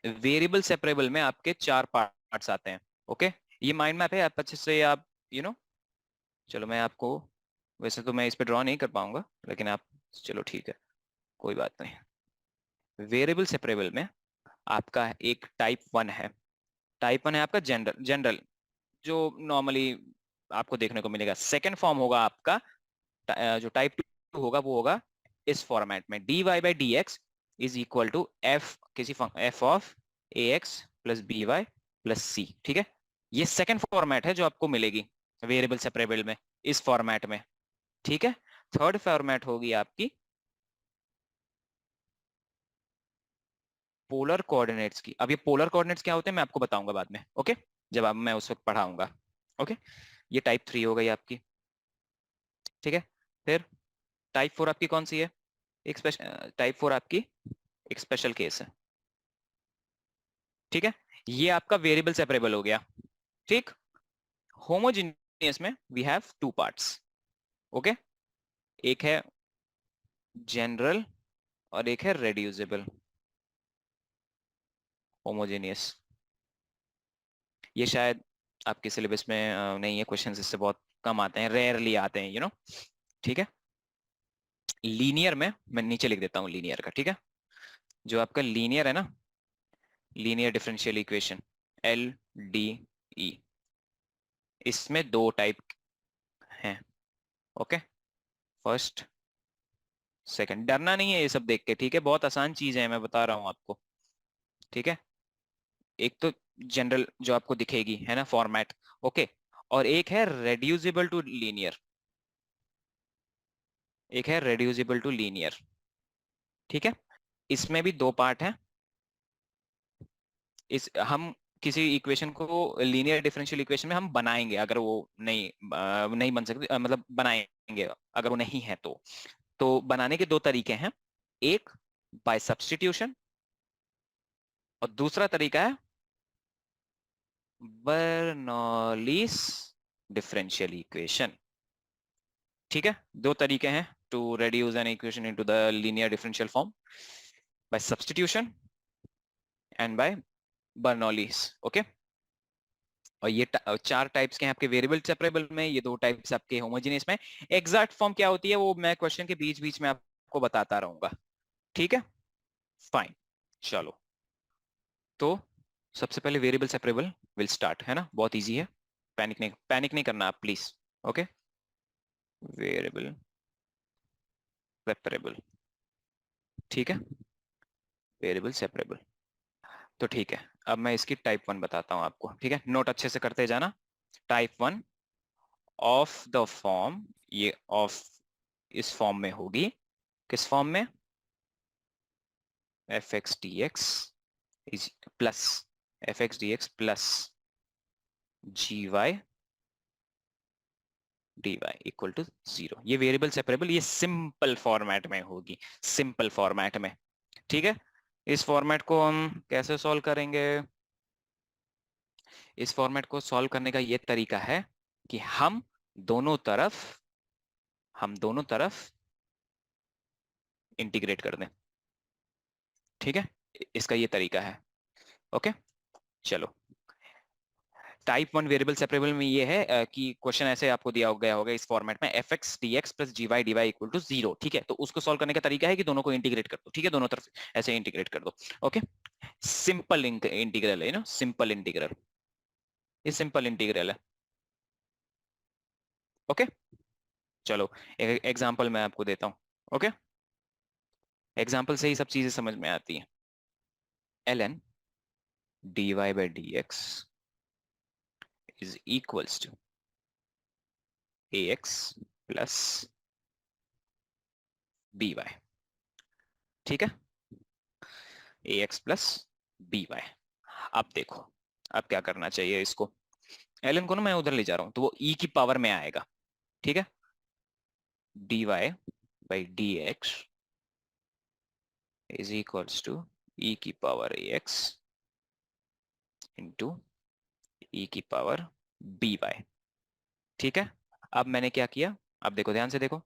variable separable में आपके 4 पार्ट्स आते हैं। ओके, ये माइंड मैप है, आप अच्छे से आप चलो, मैं आपको, वैसे तो मैं इस पे ड्रॉ नहीं कर पाऊंगा, लेकिन आप, चलो ठीक है, कोई बात नहीं। वेरिएबल सेपरेबल में आपका एक टाइप 1 है। टाइप 1 है आपका जनरल जनरल, जो नॉर्मली आपको देखने को मिलेगा। सेकेंड फॉर्म होगा आपका, जो टाइप 2 होगा वो होगा इस फॉर्मेट में, dy by D x is equal to F, किसी F of A x plus B Y plus C. ठीक है, ये सेकेंड फॉर्मेट है जो आपको मिलेगी वेरिएबल सेपरेबल में, इस फॉर्मेट में। ठीक है, थर्ड फॉर्मेट होगी आपकी पोलर कोऑर्डिनेट्स की। अब ये पोलर कोऑर्डिनेट्स क्या होते हैं मैं आपको बताऊंगा बाद में, ओके, जब आप मैं उस वक्त पढ़ाऊंगा। ओके, ये टाइप 3 हो गई आपकी, ठीक है। फिर टाइप 4 आपकी कौन सी है? एक स्पेशल टाइप 4 आपकी एक स्पेशल केस है, ठीक है। ये आपका वेरिएबल सेपरेबल हो गया, ठीक। होमोजीनियस में we have two parts, okay. एक है जनरल और एक है रेड्यूसिबल। होमोजेनियस, ये शायद आपके सिलेबस में नहीं है, क्वेश्चंस इससे बहुत कम आते हैं, रेयरली आते हैं, ठीक है। लीनियर में मैं नीचे लिख देता हूँ लीनियर का, ठीक है। जो आपका लीनियर है ना, linear differential equation, L D E, इसमें दो टाइप हैं, ओके। First, second. डरना नहीं है ये सब देख के, ठीक है, बहुत आसान चीज है, मैं बता रहा हूँ आपको, ठीक है। एक तो जनरल जो आपको दिखेगी है ना फॉर्मेट, ओके। और एक है रेड्यूसिबल टू लीनियर, एक है रेड्यूसिबल टू लीनियर, ठीक है। इसमें भी दो पार्ट हैं। इस हम किसी इक्वेशन को लीनियर डिफरेंशियल इक्वेशन में हम बनाएंगे, अगर वो नहीं बन सकती, मतलब बनाएंगे अगर वो नहीं है तो बनाने के दो तरीके हैं। एक बाय सब्स्टिट्यूशन और दूसरा तरीका है बर्नौलीज डिफरेंशियल इक्वेशन, ठीक है। दो तरीके हैं to reduce an equation into the linear differential form, by substitution and by Bernoulli's, okay. और ये चार टाइप्स के हैं आपके वेरिएबल सेपरेबल में, ये दो टाइप्स आपके होमोजेनियस में। एग्जैक्ट फॉर्म क्या होती है वो मैं क्वेश्चन के बीच बीच में आपको बताता रहूंगा, ठीक है। फाइन, चलो। तो सबसे पहले वेरिएबल सेपरेबल विल स्टार्ट, है ना, बहुत इजी है। पैनिक नहीं करना आप प्लीज, ओके। वेरिएबल सेपरेबल, ठीक है, वेरिएबल सेपरेबल। तो ठीक है, अब मैं इसकी टाइप 1 बताता हूं आपको, ठीक है, नोट अच्छे से करते जाना। टाइप 1 ऑफ द फॉर्म, ये ऑफ इस फॉर्म में होगी, किस फॉर्म में? F x d x is plus f x d x plus g y d y equal to 0। ये वेरिएबल सेपरेबल, ये सिंपल फॉर्मेट में होगी, सिंपल फॉर्मेट में, ठीक है। इस फॉर्मेट को हम कैसे सॉल्व करेंगे? इस फॉर्मेट को सॉल्व करने का ये तरीका है कि हम दोनों तरफ इंटीग्रेट कर दें, ठीक है। इसका ये तरीका है, ओके। चलो, टाइप 1 वेरिएबल सेपरेबल में ये है कि क्वेश्चन ऐसे आपको दिया गया होगा इस फॉर्मेट में, f x d x plus g y d y equal to 0, ठीक है। तो उसको सॉल्व करने का तरीका है कि दोनों को इंटीग्रेट कर दो, ठीक है, दोनों तरफ ऐसे इंटीग्रेट कर दो, ओके। सिंपल इंटीग्रल है ना, सिंपल इंटीग्रल, ये सिंपल इंटीग्रल है, ओके। चलो, एक एग्जांपल मैं आपको देता हूँ, ओके। एग्जांपल से ही सब चीजें समझ में आती हैं। ln dy by dx is equals to ax plus by, ठीक है, ax plus by। अब देखो, अब क्या करना चाहिए इसको, ln को ना मैं उधर ले जा रहा हूं तो वो e की पावर में आएगा, ठीक है। dy by dx is equals to e की पावर ax into e की पावर by, ठीक है। अब मैंने क्या किया, अब देखो, ध्यान से देखो,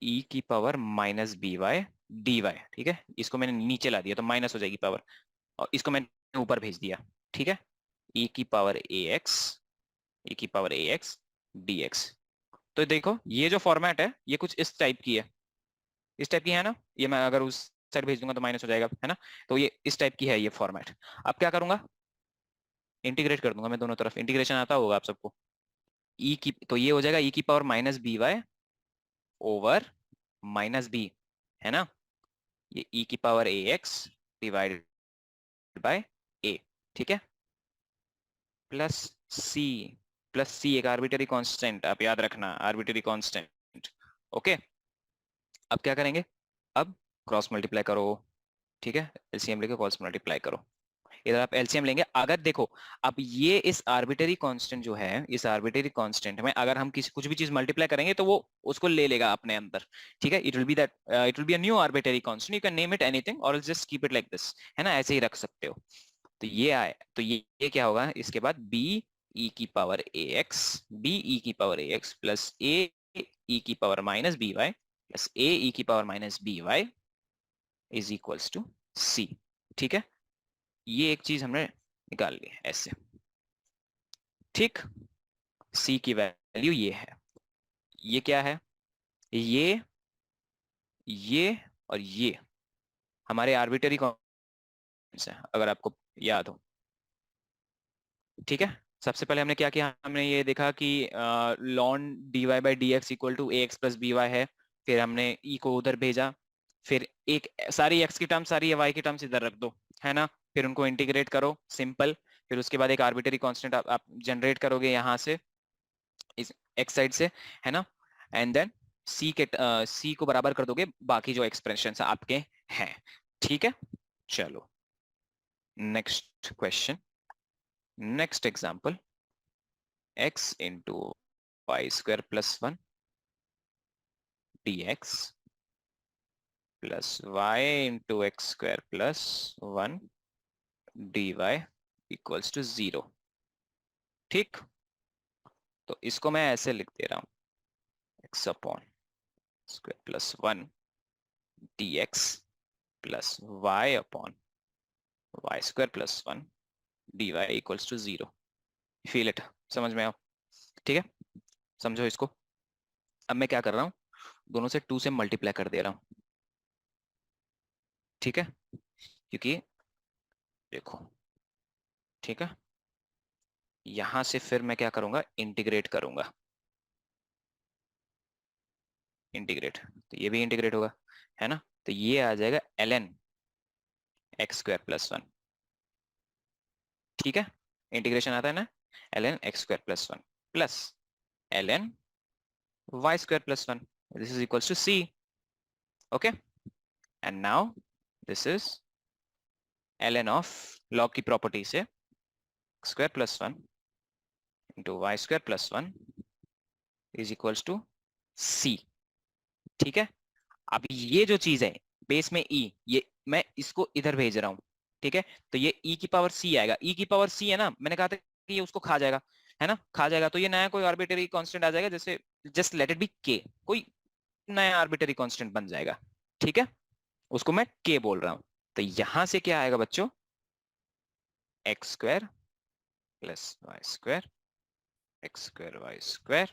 e की power minus B y d y, ठीक है। इसको मैंने नीचे ला दिया तो माइनस हो जाएगी पावर, और इसको मैंने ऊपर भेज दिया, ठीक है। e की पावर ए एक्स, e की पावर ए एक्स डी एक्स। तो देखो ये जो फॉर्मेट है ये कुछ इस टाइप की है, इस टाइप की है ना। ये मैं अगर उस साइड भेज दूंगा तो माइनस हो जाएगा, है ना। तो ये इस टाइप की है ये फॉर्मेट। अब क्या करूंगा, इंटीग्रेट कर दूंगा मैं दोनों तरफ, इंटीग्रेशन आता होगा आप सबको। ई की तो ये हो जाएगा e की power minus B Y over minus B, है ना। ये e की power A X divided by A, ठीक है, प्लस सी, प्लस सी एक आर्बिटरी कांस्टेंट, आप याद रखना, आर्बिटरी कांस्टेंट, ओके। अब क्या करेंगे, अब क्रॉस मल्टीप्लाई करो, ठीक है, एलसीएम लेके क्रॉस मल्टीप्लाई करो। इधर आप एलसीएम लेंगे। अगर देखो अब ये इस आर्बिटरी कांस्टेंट जो है, इस आर्बिटरी कांस्टेंट में अगर हम किसी कुछ भी चीज मल्टीप्लाई करेंगे तो वो उसको ले लेगा अपने अंदर, ठीक है। It will be that, it will be a new arbitrary constant, you can name it anything or just keep it like this, है ना, ऐसे ही रख सकते हो। तो ये आए तो ये क्या होगा इसके बाद, बी ई की पावर ए एक्स, बी ई की power A x plus a e की power minus B Y plus a e की power minus B y is equals to c, ठीक है। ये एक चीज हमने निकाल ली है ऐसे, ठीक। सी की वैल्यू ये है, ये क्या है, ये और ये हमारे आर्बिटरी कॉन्स्टेंट्स हैं, अगर आपको याद हो, ठीक है। सबसे पहले हमने क्या किया, हमने ये देखा कि ln d y by D x equal to a x plus B y है। फिर हमने ई को उधर भेजा, फिर एक सारी एक्स की टर्म्स सारी वाई की टर्म्स इधर रख दो, है ना। फिर उनको इंटीग्रेट करो, सिंपल। फिर उसके बाद एक आर्बिटरी कांस्टेंट आप जनरेट करोगे यहाँ से, इस एक्स साइड से, है ना। एंड देन सी को बराबर कर दोगे बाकी जो एक्सप्रेशन आपके हैं, ठीक है। चलो next question, next example, x into y square plus one dx प्लस y into x square plus one dy equals to zero, ठीक। तो इसको मैं ऐसे लिख दे रहा हूं, x upon square plus one dx प्लस y upon y square plus one dy equals to zero. Feel it, समझ में आओ, ठीक है। समझो इसको। अब मैं क्या कर रहा हूँ, दोनों से टू से मल्टीप्लाई कर दे रहा हूँ, ठीक है, क्योंकि देखो, ठीक है, यहां से फिर मैं क्या करूंगा, इंटीग्रेट करूंगा, इंटीग्रेट, तो ये भी इंटीग्रेट होगा, है ना। तो ये आ जाएगा ln x square plus one, ठीक है। इंटीग्रेशन आता है ना, ln x square plus one plus ln y square plus one, this is equals to c, okay. And now this is ln of log की प्रॉपर्टी से x square plus one into y square plus one is equals to c, ठीक है। अब ये जो चीज है base में ई, ये मैं इसको इधर भेज रहा हूं, ठीक है। तो ये ई की पावर सी आएगा, ई की पावर सी है ना, मैंने कहा था कि ये उसको खा जाएगा, है ना, खा जाएगा। तो ये नया कोई आर्बिटरी कांस्टेंट आ जाएगा, जैसे जस्ट लेट इट बी के, कोई नया आर्बिटरी कांस्टेंट बन जाएगा, ठीक है। उसको मैं के बोल रहा हूं। तो यहां से क्या आएगा बच्चों, x square plus y square, x square y square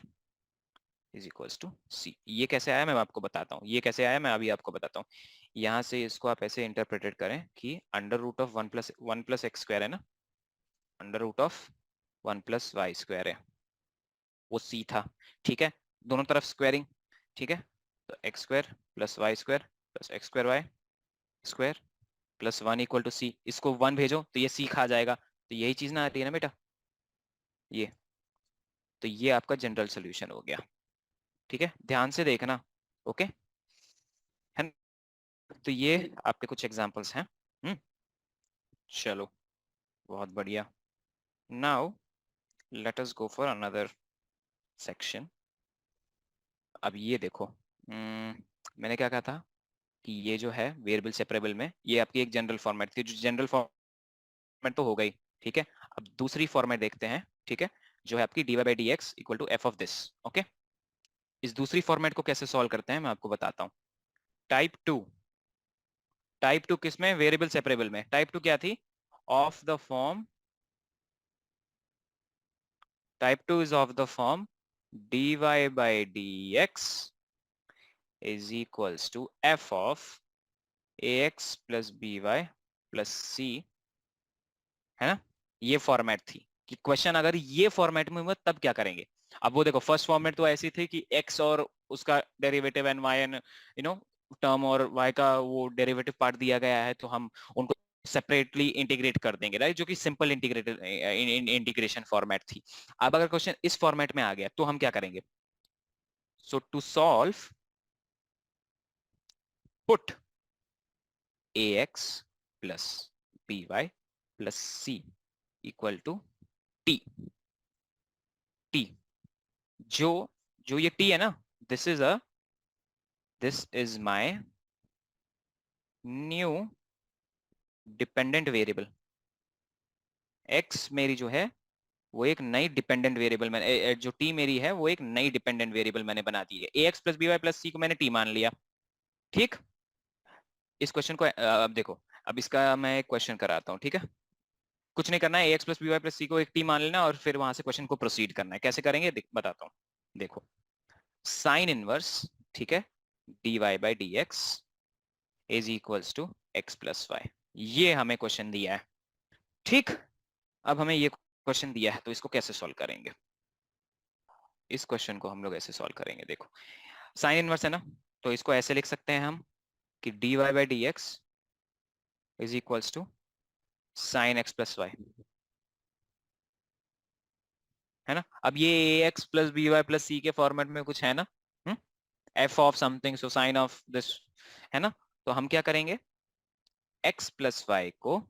is equals to c. ये कैसे आया मैं आपको बताता हूँ, ये कैसे आया मैं अभी आपको बताता हूँ। यहाँ से इसको आप ऐसे इंटरप्रेटेड करें कि under root of one plus x square है ना, under root of one plus y square है, वो सी था, ठीक है। दोनों तरफ स्क्वायरिंग, ठीक है। तो x square plus y square plus x square y square plus one equal to c, इसको वन भेजो तो ये सी खा जाएगा। तो यही चीज ना आती है ना बेटा, ये। तो ये आपका जनरल सोल्यूशन हो गया, ठीक है, ध्यान से देखना, ओके, है। तो ये आपके कुछ एग्जांपल्स हैं। चलो बहुत बढ़िया। Now let us go for another section. अब ये देखो, मैंने क्या कहा था कि ये जो है वेरिएबल सेपरेबल में, ये आपकी एक जनरल फॉर्मेट थी, जो जनरल फॉर्मेट तो हो गई, ठीक है। अब दूसरी फॉर्मेट देखते हैं, ठीक है, जो है आपकी d y by D x equal to f of this, okay. इस दूसरी फॉर्मेट को कैसे सॉल्व करते हैं मैं आपको बताता हूँ। टाइप टू, टाइप टू किसमें, वेरिएबल सेपरेबल में। टाइप टू क्या थी, of the form, type two is of the form dy by dx is equals to f of ax plus by plus c, है ना। ये फॉर्मेट थी कि question अगर ये फॉर्मेट में हुआ तब क्या करेंगे। अब वो देखो फर्स्ट फॉर्मेट तो ऐसी थी कि x और उसका derivative and y and term और y का वो डेरिवेटिव पार्ट दिया गया है, तो हम उनको सेपरेटली इंटीग्रेट कर देंगे, राइट, जो कि सिंपल इंटीग्रेटेड इंटीग्रेशन फॉर्मेट थी। अब अगर क्वेश्चन इस फॉर्मेट में आ गया तो हम क्या करेंगे, so to solve put ax plus by plus c equal to t. T जो जो ये टी है ना, this is my new dependent variable. X मेरी जो है वो एक नई डिपेंडेंट वेरिएबल मैंने जो टी मेरी है वो एक नई डिपेंडेंट वेरिएबल मैंने बना दी है। A x plus B Y plus c को मैंने टी मान लिया। ठीक, इस क्वेश्चन को अब देखो, अब इसका मैं एक क्वेश्चन कराता हूँ। ठीक है, कुछ नहीं करना है, a x plus B Y plus c को एक टी मान लेना और फिर वहां से क्वेश्चन को प्रोसीड करना है। कैसे करेंगे बताता हूँ। देखो, साइन इनवर्स, ठीक है, d y by D x is equals to x plus y, ये हमें क्वेश्चन दिया है। ठीक, अब हमें ये क्वेश्चन दिया है तो इसको कैसे सॉल्व करेंगे। इस क्वेश्चन को हम लोग ऐसे सॉल्व करेंगे। देखो, साइन इनवर्स है ना, तो इसको ऐसे लिख सकते हैं हम कि d y by D x is equals to sine x plus y, है ना। अब ये a x plus B Y plus c के फॉर्मेट में कुछ है ना, f of something, so sine of this, है ना। तो हम क्या करेंगे, एक्स प्लस वाई को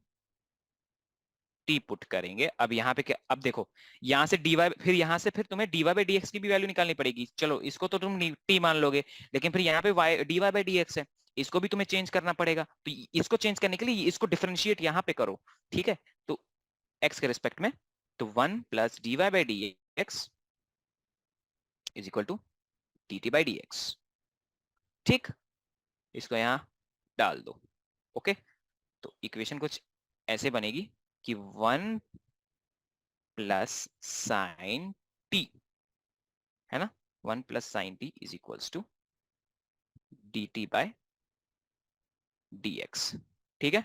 टी पुट करेंगे। अब यहाँ पे क्या, अब देखो यहाँ से डी वाई, फिर यहाँ से फिर तुम्हें d y by D x की भी वैल्यू निकालनी पड़ेगी। चलो इसको तो तुम टी मान लोगे, लेकिन फिर यहाँ पे y d y by D x है, इसको भी तुम्हें चेंज करना पड़ेगा। तो इसको चेंज करने के लिए इसको डिफरेंशिएट यहाँ पे करो। ठीक है, तो एक्स के रिस्पेक्ट में, तो 1 plus d y by D x is equal to d t by D x. ठीक, इसको यहाँ डाल दो। ओके, तो इक्वेशन कुछ ऐसे बनेगी कि 1 प्लस साइन टी, है ना, 1 plus sine t is equals to d t by d x. ठीक है,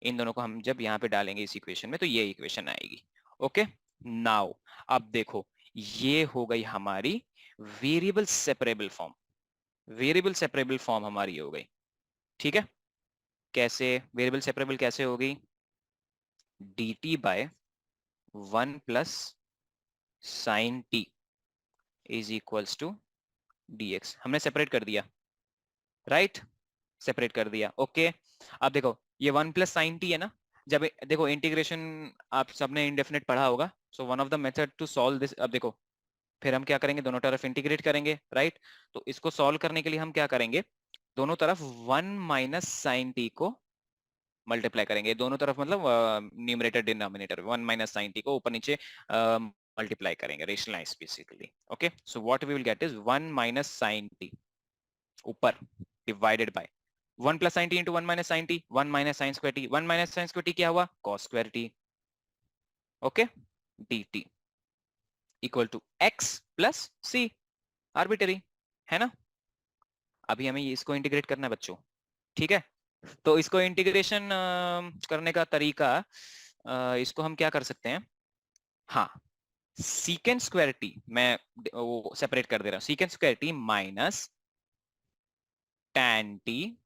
इन दोनों को हम जब यहाँ पे डालेंगे इस इक्वेशन में तो ये इक्वेशन आएगी। ओके, नाउ अब देखो, ये हो गई हमारी variable separable form. Variable separable form हमारी हो गई। ठीक है, कैसे वेरिएबल सेपरेबल कैसे होगी, d t by 1 plus sine t is equals to d x. हमने सेपरेट कर दिया, राइट, सेपरेट कर दिया। ओके, अब देखो ये 1 प्लस साइन टी है ना, जब देखो इंटीग्रेशन आप सबने इंडेफिनिट पढ़ा होगा, so one of the method to solve this. अब देखो फिर हम क्या करेंगे, दोनों तरफ इंटीग्रेट करेंगे, राइट। तो इसको सॉल्व करने के लिए हम क्या करेंगे, दोनों तरफ 1 माइनस साइन टी को मल्टीप्लाई करेंगे। दोनों तरफ मतलब numerator denominator 1 minus sine t को ऊपर नीचे मल्टीप्लाई करेंगे, rationalise basically. Okay, so what we will get is 1 minus sine t ऊपर divided by 1 plus sine t into 1 minus sine t, 1 minus sine square t, 1 minus sine square t क्या हुआ, cos square t. Okay, d t equal to x plus C, arbitrary, है ना। अभी हमें इसको integrate करना है बच्चों। ठीक है, तो इसको इंटीग्रेशन करने का तरीका, इसको हम क्या कर सकते हैं, हाँ, सीकेंड स्क्वायर टी, मैं वो सेपरेट कर दे रहा हूं, secant square t minus tan t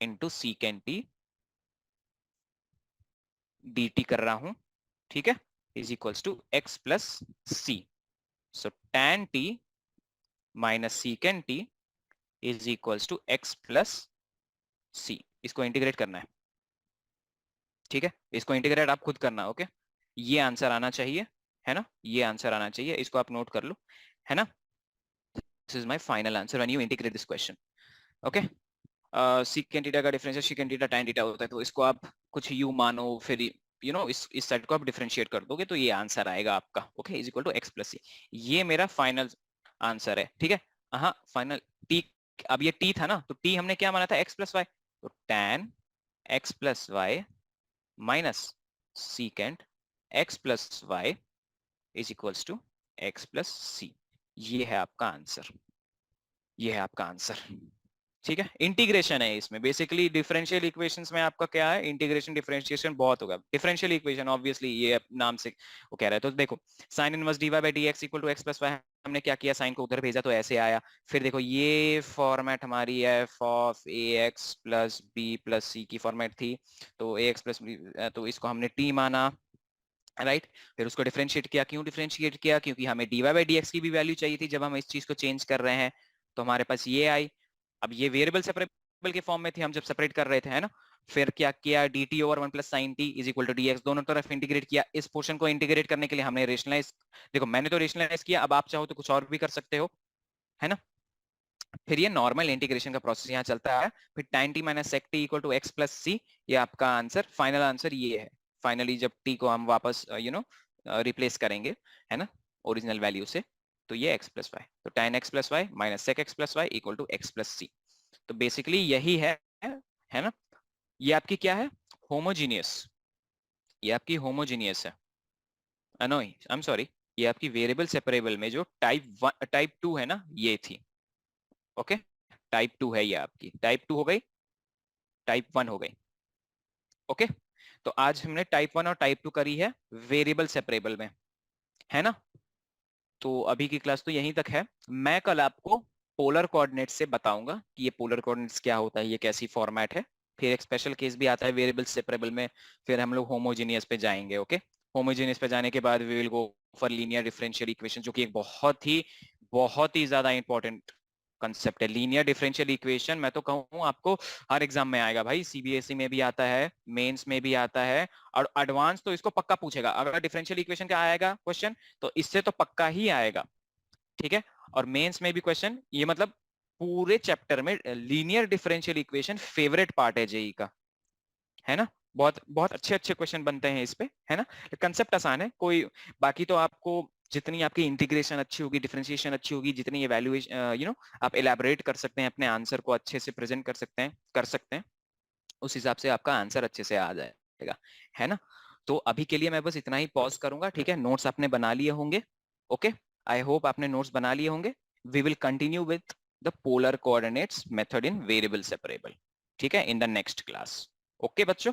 into secant t d t कर रहा हूं। ठीक है, is equals to x plus c, so tan t minus secant t is equals to x plus c. इसको इंटीग्रेट करना है। ठीक है, इसको इंटीग्रेट आप खुद करना। ओके, ये आंसर आना चाहिए, है ना, ये आंसर आना चाहिए, इसको आप नोट कर लो, है ना। This is my final answer when you integrate this question. Okay, secant theta का differential secant theta tan theta होता है, तो इसको आप कुछ यू मानो, फिर इस सेट को आप डिफरेंशिएट कर दोगे तो ये आंसर आएगा आपका। Okay, is equal to x plus c, ये मेरा फाइनल आंसर है। ठीक है, हाँ फाइनल टी, अब ये टी था ना, तो टी हमने क्या माना था, एक्स प्लस वाई, तो tan x plus y minus secant x plus y is equals to x plus c. ये है आपका आंसर, ये है आपका आंसर। ठीक है, इंटीग्रेशन है इसमें बेसिकली। डिफरेंशियल इक्वेशंस में आपका क्या है, इंटीग्रेशन डिफरेंशिएशन बहुत होगा। डिफरेंशियल इक्वेशन ऑब्वियसली ये नाम से वो कह रहा है। तो देखो sine inverse d y by D x equal to x plus y, हमने क्या किया, साइन को उधर भेजा तो ऐसे आया। फिर देखो ये फॉर्मेट हमारी f of A x plus b plus c की फॉर्मेट थी, तो ए एक्स प्लस बी, तो इसको हमने टी माना, राइट। फिर उसको डिफरेंशिएट किया, क्यों डिफरेंशिएट किया, क्योंकि हमें d y by D x की भी वैल्यू चाहिए थी जब हम इस चीज को चेंज कर रहे हैं, तो हमारे पास ये आई। अब ये वेरिएबल सेपरेबल के फॉर्म में थी हम जब सेपरेट कर रहे थे, है ना। फिर क्या किया, dt over 1 plus sine t is equal to dx, दोनों तरफ इंटीग्रेट किया। इस पोर्शन को इंटीग्रेट करने के लिए हमने रेशनलाइज, देखो मैंने तो रेशनलाइज किया, अब आप चाहो तो कुछ और भी कर सकते हो, है ना। फिर ये नॉर्मल इंटीग्रेशन का प्रोसेस यहाँ चलता है। फिर tan t minus sec t equal to x plus c, ये आपका आंसर, फाइनल आंसर ये है। फाइनली जब t को हम वापस रिप्लेस करेंगे, है ना, ओरिजिनल वैल्यू से, तो ये x प्लस वाई, तो tan x plus y minus sec x plus y equal to x plus c. तो बेसिकली यही है ना। ये आपकी क्या है, होमोजीनियस, ये आपकी होमोजीनियस है, नो आई एम सॉरी, ये आपकी वेरिएबल सेपरेबल में जो टाइप 2 है ना, ये थी। ओके, टाइप 2 है ये आपकी, टाइप 2 हो गई, टाइप 1 हो गई। ओके, तो आज हमने टाइप 1 और टाइप 2 करी है वेरिएबल सेपरेबल में, है ना। तो अभी की क्लास तो यहीं तक है। मैं कल आपको पोलर कोऑर्डिनेट्स से बताऊंगा कि ये पोलर कोऑर्डिनेट्स क्या होता है, ये कैसी फॉर्मेट है। फिर एक स्पेशल केस भी आता है वेरिएबल सेपरेबल में। फिर हम लोग होमोजीनियस पे जाएंगे। ओके, होमोजीनियस पे जाने के बाद we will go for linear differential equation, जो कि एक बहुत ही ज्यादा इंपॉर्टेंट कंसेप्ट है। लीनियर डिफरेंशियल इक्वेशन मैं तो कहूँ आपको हर एग्जाम में आएगा भाई, सीबीएसई में भी आता है, मेंस में भी आता है, और एडवांस तो इसको पक्का पूछेगा। अगर डिफरेंशियल इक्वेशन का आएगा क्वेश्चन तो इससे तो पक्का ही आएगा, ठीक है। और मेंस में भी क्वेश्चन, ये मतलब पूरे चैप्टर में linear differential equation favourite part है जेई का, है ना। बहुत बहुत अच्छे अच्छे क्वेश्चन बनते हैं इस पे, है ना। कंसेप्ट आसान है कोई, बाकी तो आपको जितनी आपकी इंटीग्रेशन अच्छी होगी, डिफरेंशिएशन अच्छी होगी, जितनी एवेल्युएशन आप एलैबोरेट कर सकते हैं, अपने आंसर को अच्छे से प्रेजेंट कर सकते हैं, उस हिसाब से आपका आंसर अच्छे से आ जाएगा, है ना। तो अभी के लिए मैं बस इतना ही पॉज करूंगा, ठीक है। नोट्स आपने बना लिए होंगे, ओके, आई होप आपने नोट्स बना लिए होंगे। We will continue with the polar coordinates method in variable separable, ठीक है, in the next class. Okay बच्चों।